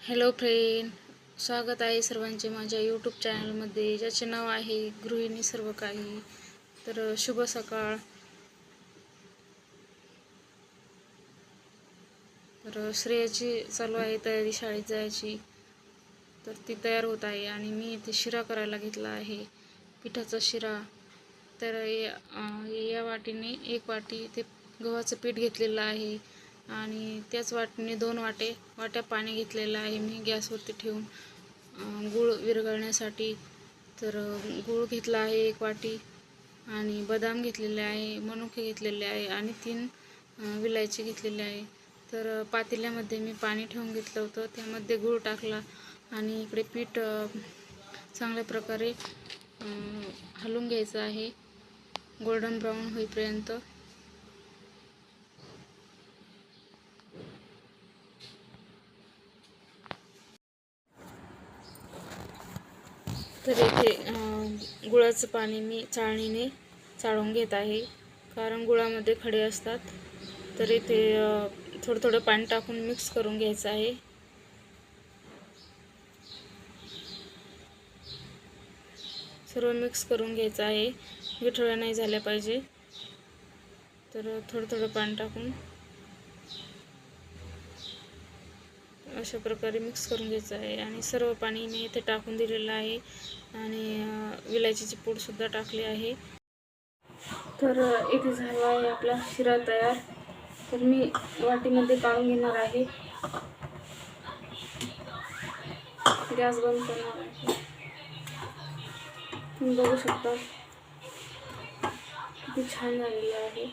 Hello friend, स्वागत आहे सर्वांचे माझ्या यूट्यूब चॅनलमध्ये, ज्याचे नाव आहे गृहिणी सर्व काही. तर शुभ सकाळ. तर श्रेयाची चालू आहे तयारी शाळेत जायची, तर ती तयार होत आहे आणि मी इथे शिरा करायला घेतला आहे, पिठाचा शिरा. तर या वाटीने 1 वाटी ते गव्हाचं पीठ घेतलेलं आहे आणि त्याच वाटीने 2 वाट्या पाणी घेतलेलं आहे मी गॅसवरती ठेवून गूळ विरघळण्यासाठी. तर गूळ घेतला आहे 1 वाटी आणि बदाम घेतलेले आहे, मनुके घेतलेले आहे आणि 3 विलायची घेतलेली आहे. तर पातेल्यामध्ये मी पाणी ठेवून घेतलं होतं, त्यामध्ये गूळ टाकला आणि इकडे पीठ चांगल्या प्रकारे हलवून घ्यायचं आहे गोल्डन ब्राऊन होईपर्यंत. तर इथे गुळाचं पाणी मी चाळणीने चाळून घेत आहे, कारण गुळामध्ये खडे असतात. तर इथे थोडं थोडं पाणी टाकून मिक्स करून घ्यायचं आहे. सर्व मिक्स करून घ्यायचं आहे, विठळ्या नाही झाल्या पाहिजे. तर थोडं थोडं पाणी टाकून अशा प्रकारे मिक्स करून घ्यायचं आहे आणि सर्व पाणी मी इथे टाकून दिलेलं आहे आणि विलायचीची पूडसुद्धा टाकली आहे. तर इथे झाला आहे आपला शिरा तयार. तर मी वाटीमध्ये काढून घेणार आहे, गॅस बंद करणार आहे. तुम्ही बघू शकता किती छान झालेलं आहे.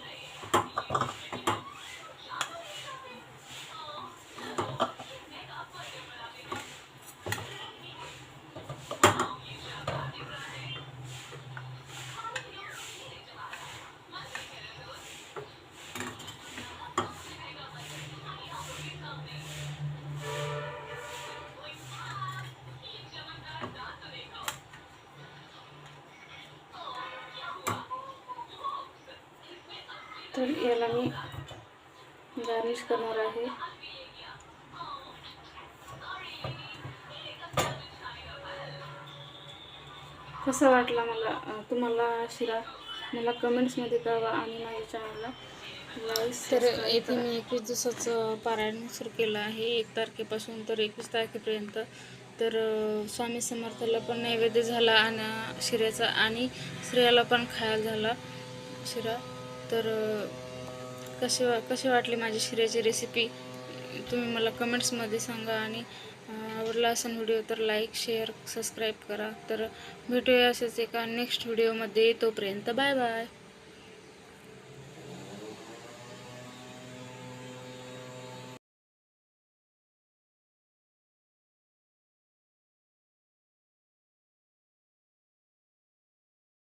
तर याला मी गार्निश करणार आहे. कसा वाटला तुम्हाला शिरा, मला कमेंट्समध्ये कळवा आणि माझ्या चॅनलला लाईक. तर इथे मी 21 दिवसाचं पारायण सुरू केलं आहे, 1 तारखेपासून तर 21 तारखेपर्यंत. तर स्वामी समर्थाला पण नैवेद्य झाला आणि शिऱ्याचा, आणि श्रेयाला पण खायला झाला शिरा. तर कशी वाटली माझी शिऱ्याची रेसिपी तुम्ही मला कमेंट्समध्ये सांगा, आणि आवडला असेल व्हिडिओ तर लाईक, शेअर, सबस्क्राईब करा. तर भेटूया असेच एका नेक्स्ट व्हिडिओमध्ये. तोपर्यंत बाय बाय.